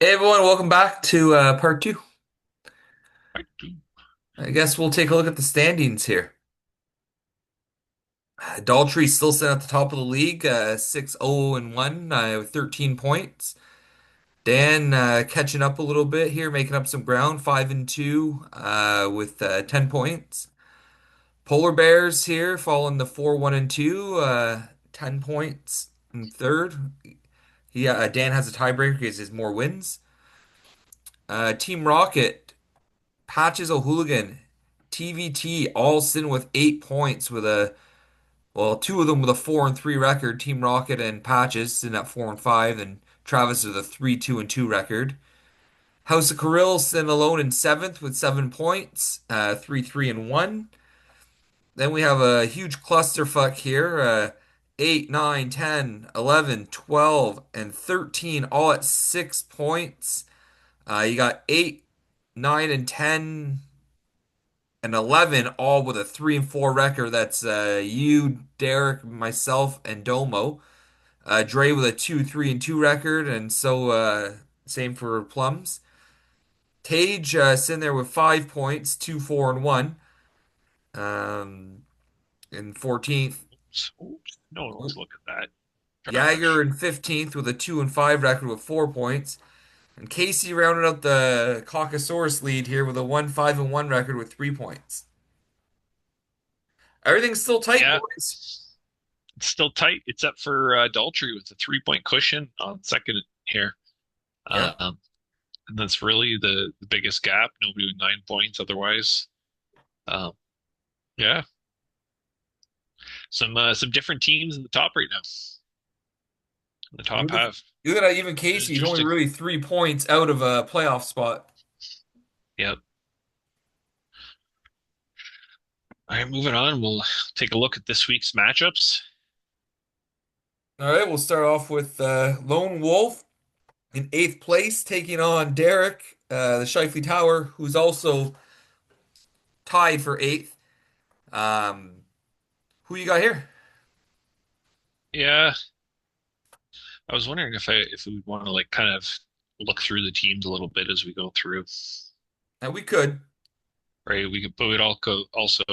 Hey everyone, welcome back to part two. I do. I guess we'll take a look at the standings here. Daltrey's still sitting at the top of the league, 6-0-1 with 13 points. Dan catching up a little bit here, making up some ground, 5-2 with 10 points. Polar Bears here falling to 4-1-2, 10 points in third. Dan has a tiebreaker because he has more wins. Team Rocket. Patches O'Hooligan, TVT, all sitting with 8 points with two of them with a 4-3 record. Team Rocket and Patches sitting at 4-5, and Travis with a 3-2-2 record. House of Kirill sitting alone in seventh with 7 points, 3-3-1. Then we have a huge clusterfuck here, 8, 9, 10, 11, 12, and 13, all at 6 points. You got 8, 9, and 10 and 11 all with a 3-4 record. That's you, Derek, myself, and Domo. Dre with a 2-3-2 record, and so same for Plums. Tage sitting there with 5 points, 2-4-1, um, in 14th. Oops, oops. No one wants to look at that Jagger trash. in 15th with a 2-5 record with 4 points. And Casey rounded out the Caucasaurus lead here with a 1-5-1 record with 3 points. Everything's still tight, Yeah, boys. it's still tight, except for Daltrey with a 3 point cushion on second here. Yeah. Um, and that's really the biggest gap. Nobody with 9 points otherwise. Um, yeah, some different teams in the top right now. The top half. Look at that, even Casey, he's only Interesting. really 3 points out of a playoff spot. Yep. All right, moving on. We'll take a look at this week's matchups. All right, we'll start off with Lone Wolf in eighth place, taking on Derek, the Shifley Tower, who's also tied for eighth. Um, who you got here? Yeah, I was wondering if we would want to like kind of look through the teams a little bit as we go through. And we could. Right? We could, but we'd all go also.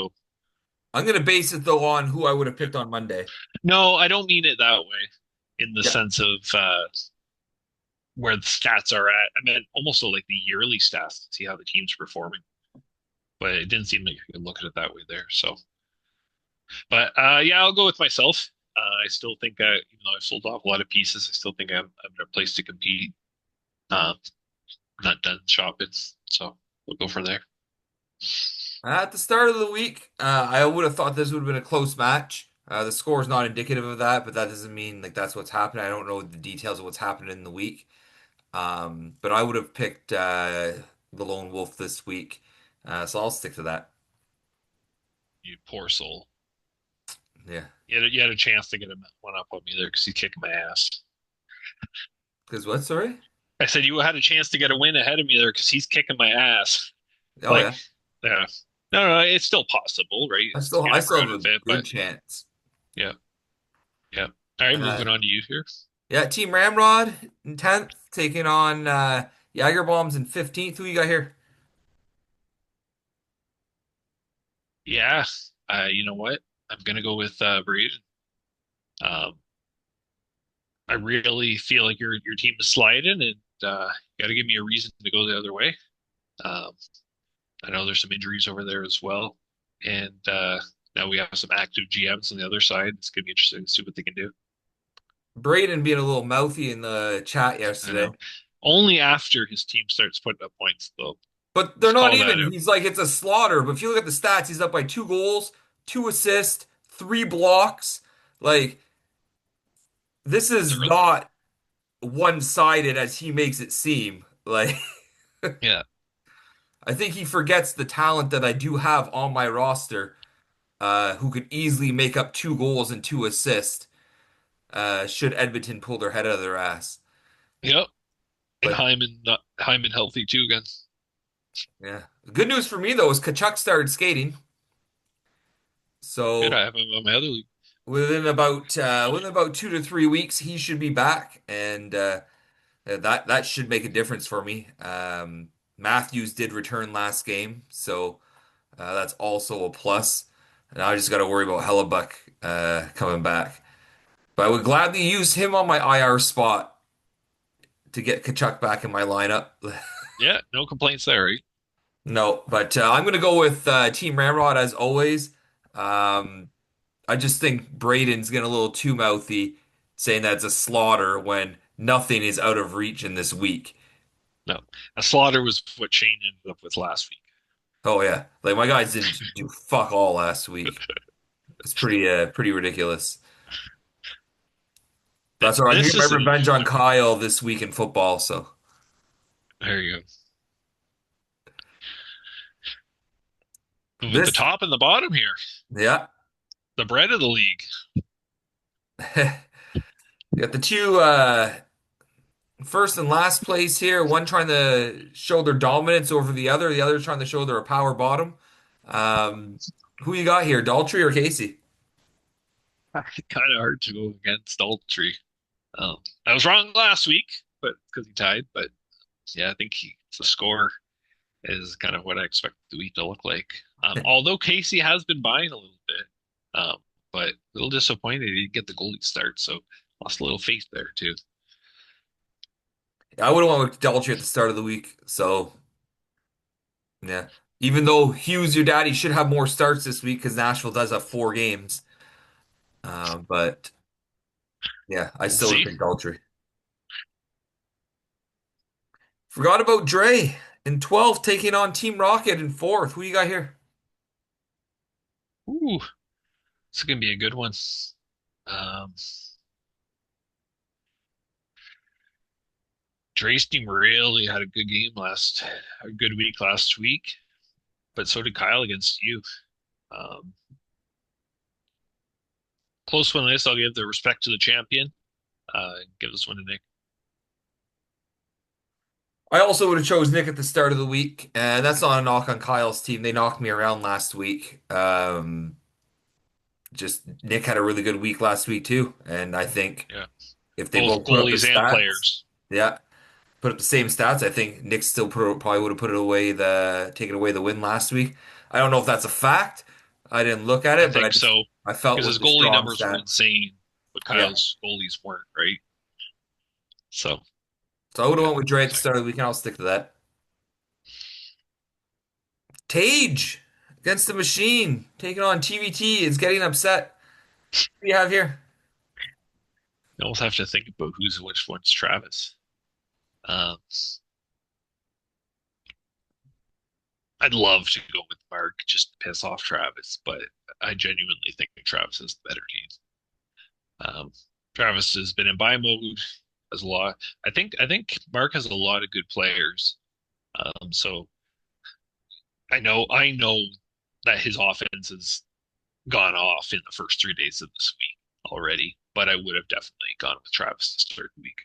I'm gonna base it though on who I would have picked on Monday. No, I don't mean it that way. In the Yeah. sense of where the stats are at. I meant almost like the yearly stats to see how the team's performing. But it didn't seem like you could look at it that way there. So, but yeah, I'll go with myself. I still think even though I've sold off a lot of pieces, I still think I'm in a place to compete. Uh, not done shopping, so we'll go from there. At the start of the week, I would have thought this would have been a close match. The score is not indicative of that, but that doesn't mean like that's what's happening. I don't know the details of what's happened in the week. But I would have picked the Lone Wolf this week. So I'll stick to that. You poor soul. Yeah. You had a chance to get him one up on me there because he's kicking my ass. Because what, sorry? I said you had a chance to get a win ahead of me there because he's kicking my ass. Oh Like, yeah. yeah, no, it's still possible, right? It's I getting still crowded have a a bit, good but chance. yeah, yeah. All right, Uh, moving on to you here. yeah, Team Ramrod in 10th, taking on Jager Bombs in 15th. Who you got here? Yeah, you know what? I'm gonna go with Breed. Um, I really feel like your team is sliding, and you got to give me a reason to go the other way. Um, I know there's some injuries over there as well, and now we have some active GMs on the other side. It's gonna be interesting to see what they can do. Braden being a little mouthy in the chat I yesterday. know. Only after his team starts putting up points, though. But they're Just not call that even. out. He's like, it's a slaughter. But if you look at the stats, he's up by 2 goals, 2 assists, 3 blocks. Like, this They're is really, not one-sided as he makes it seem. Like, yeah, I think he forgets the talent that I do have on my roster, who could easily make up 2 goals and 2 assists, should Edmonton pull their head out of their ass. yep. And But Hyman healthy too again. yeah, the good news for me though is Kachuk started skating, Good, so I have him on my other league. within about 2 to 3 weeks he should be back, and That should make a difference for me. Matthews did return last game, so that's also a plus. And I just got to worry about Hellebuck coming back. But I would gladly use him on my IR spot to get Kachuk back in my lineup. Yeah, no complaints there, right? No, but I'm going to go with Team Ramrod as always. Um, I just think Braden's getting a little too mouthy, saying that it's a slaughter when nothing is out of reach in this week. No. A slaughter was what Shane ended up with last week. Oh yeah, like my guys didn't do fuck all last week. It's pretty ridiculous. That's all right. I'm This getting my is an revenge on Kyle this week in football. So there you go. With the this, top and the bottom here, yeah, the bread of the league. you got the two first and last place here. One trying to show their dominance over the other. The other trying to show they're a power bottom. Um, who you got here, Daltrey or Casey? Kind of hard to go against Daltrey. I was wrong last week, but because he tied. But yeah, I think the score is kind of what I expect the week to look like. Although Casey has been buying a little bit, um, but a little disappointed he didn't get the goalie start, so lost a little faith there too. I would have went with Daltrey at the start of the week. So yeah, even though Hughes, your daddy, should have more starts this week because Nashville does have 4 games. But yeah, I We'll still would see. pick Daltrey. Forgot about Dre in 12th taking on Team Rocket in 4th. Who you got here? Ooh, it's gonna be a good one. Um, Dre's team really had a good week last week, but so did Kyle against you. Um, Close one this. I'll give the respect to the champion. Give this one to Nick. I also would have chose Nick at the start of the week, and that's not a knock on Kyle's team. They knocked me around last week. Just Nick had a really good week last week too, and I think Yeah, if they both both put up the goalies and stats, players. yeah, put up the same stats, I think Nick still probably would have put it away the taken away the win last week. I don't know if that's a fact. I didn't look at I it, but think so I felt because with his the goalie strong numbers were stat. insane, but Yeah. Kyle's goalies weren't, right? So So I would have yeah, went with Dre at the exactly. start of the week, and I'll stick to that. Tage against the machine, taking on TVT, is getting upset. What do you have here? You almost have to think about who's which one's Travis. Um, I'd love to go with Mark just to piss off Travis, but I genuinely think Travis is the better team. Um, Travis has been in buy mode, has a lot. I think Mark has a lot of good players. So I know that his offense has gone off in the first 3 days of this week already, but I would have definitely gone with Travis to start the week.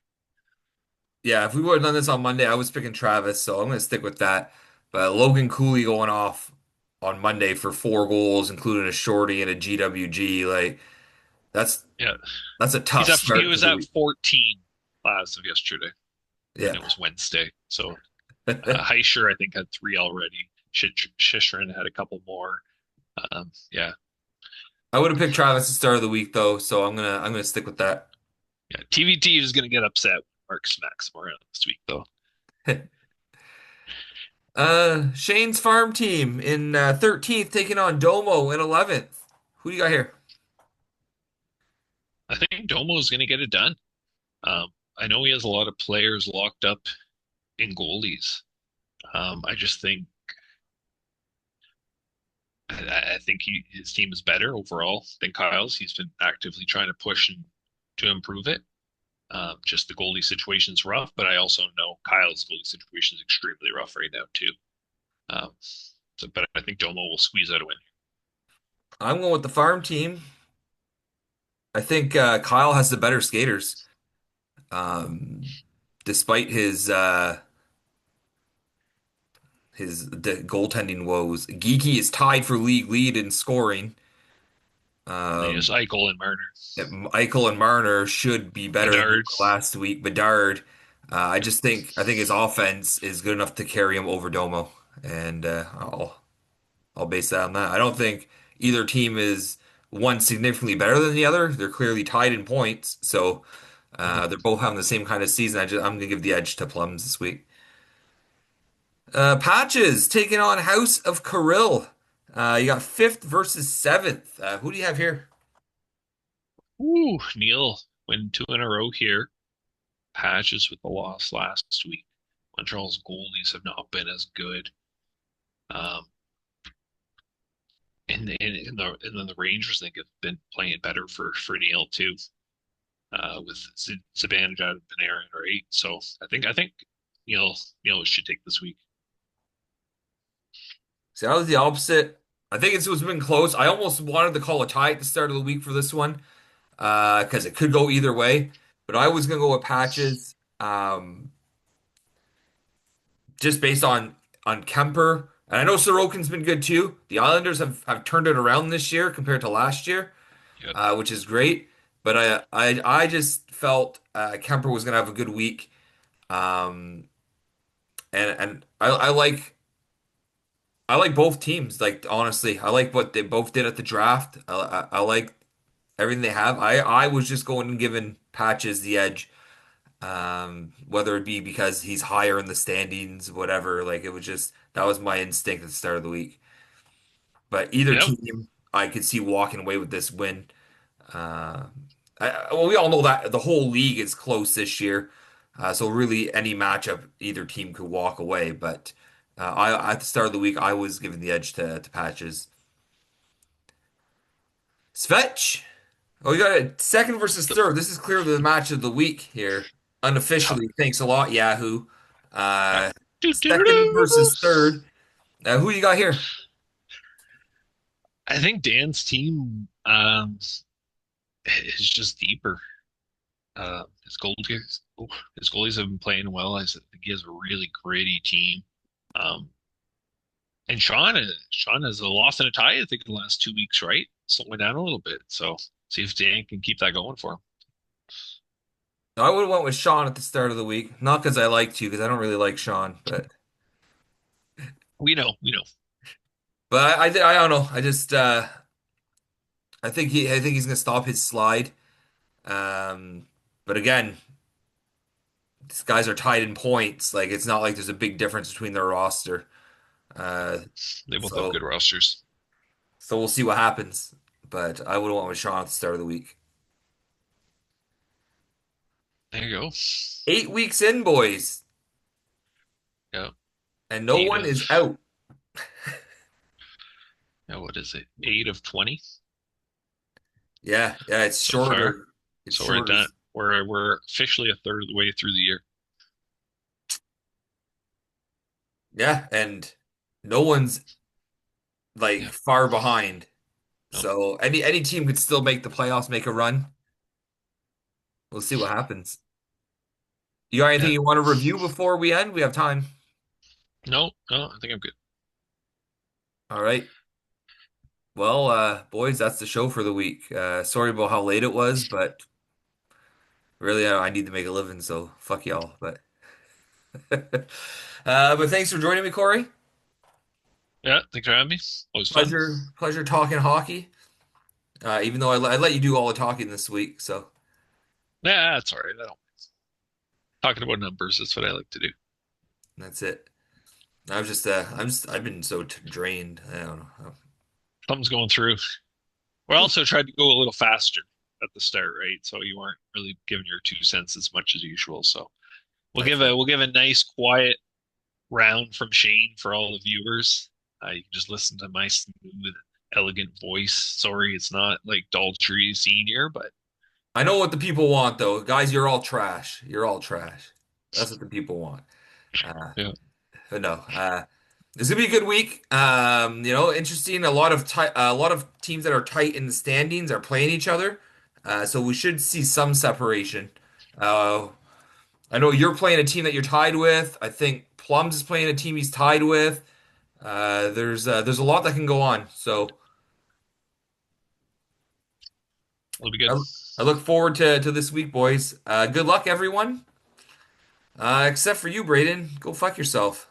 Yeah, if we would have done this on Monday, I was picking Travis, so I'm going to stick with that. But Logan Cooley going off on Monday for 4 goals, including a shorty and a GWG, like that's Yeah, that's a he's tough at he start to was the at week. 14 as of yesterday, and Yeah. it was Wednesday. So Heischer I think had three already. Shishrin had a couple more. Yeah, I would have picked Travis to start of the week though, so I'm gonna stick with that. yeah. TVT is gonna get upset when Mark smacks him around this week, though. Shane's farm team in 13th taking on Domo in 11th. Who do you got here? I think Domo is gonna get it done. I know he has a lot of players locked up in goalies. I just think I think his team is better overall than Kyle's. He's been actively trying to push and to improve it. Just the goalie situation's rough, but I also know Kyle's goalie situation is extremely rough right now too. Um, but I think Domo will squeeze out a win. I'm going with the farm team. I think Kyle has the better skaters. Um, despite his goaltending woes, Geeky is tied for league lead in scoring. They just Um, Eichel and Marner, Eichel and Marner should be better than they Bedard. were last week. Bedard, I think his offense is good enough to carry him over Domo, and I'll base that on that. I don't think either team is one significantly better than the other. They're clearly tied in points, so Mhm. they're both having the same kind of season. I'm gonna give the edge to Plums this week. Patches taking on House of Kirill. You got fifth versus seventh. Who do you have here? Ooh, Neil win two in a row here. Patches with the loss last week. Montreal's goalies have not been as good. Um, and then the Rangers, I think, have been playing better for Neil too. With Zibanejad and Panarin, right? So I think Neil Neil should take this week. See, I was the opposite. I think it's been close. I almost wanted to call a tie at the start of the week for this one, because it could go either way. But I was gonna go with Patches, just based on Kemper. And I know Sorokin's been good too. The Islanders have turned it around this year compared to last year, Yep. which is great. But I just felt Kemper was gonna have a good week. Um, and I like both teams. Like honestly, I like what they both did at the draft. I like everything they have. I was just going and giving Patches the edge, whether it be because he's higher in the standings, whatever. Like it was just that was my instinct at the start of the week. But either Yep. team, I could see walking away with this win. Uh, well, we all know that the whole league is close this year, so really any matchup, either team could walk away. But I at the start of the week, I was giving the edge to Patches. Svetch. Oh, you got a second versus The, third. This is clearly the match of the week here. top, Unofficially, thanks a lot, Yahoo. yeah. Uh, Do, do, do, second do. versus third. Who you got here? I think Dan's team is just deeper. His goalies have been playing well. I think he has a really gritty team. Um, and Sean has a loss and a tie, I think, in the last 2 weeks, right? Slowing down a little bit. So see if Dan can keep that going for him. I would have went with Sean at the start of the week, not because I like to, because I don't really like Sean, We know. but I don't know. I think he's gonna stop his slide. Um, but again, these guys are tied in points. Like it's not like there's a big difference between their roster. No, Uh, they both have so good rosters. so we'll see what happens. But I would have went with Sean at the start of the week. There you go. 8 weeks in, boys, Yeah. and no Eight one of is out. yeah, what is it? 8 of 20 Yeah, yeah, it's so far. shorter. It's So we're shorter. done. We're officially a third of the way through the year. Yeah, and no one's like Yeah. far behind. No. So any team could still make the playoffs, make a run. We'll see what happens. You got anything Yeah. you want to review before we end? We have time. No, no, I think I'm good. All right. Well, boys, that's the show for the week. Sorry about how late it was, but really, I need to make a living, so fuck y'all. But thanks for joining me, Corey. Yeah, thanks for having me. Always fun. Pleasure talking hockey. Even though I let you do all the talking this week, so Yeah, that's all right. I don't talking about numbers. That's what I like to do. that's it. I've been so drained. I don't know. Something's going through. We also tried to go a little faster at the start, right? So you weren't really giving your 2 cents as much as usual. So That's it. we'll give a nice quiet round from Shane for all the viewers. You can just listen to my smooth, elegant voice. Sorry, it's not like Daltrey Senior, but I know what the people want, though. Guys, you're all trash. You're all trash. That's what the people want. Uh, yeah, but no, it's gonna be a good week. Interesting. A lot of teams that are tight in the standings are playing each other, so we should see some separation. Uh, I know you're playing a team that you're tied with. I think Plums is playing a team he's tied with. There's a lot that can go on. So it'll be good. I, I look forward to this week, boys. Good luck, everyone. Except for you, Braden. Go fuck yourself.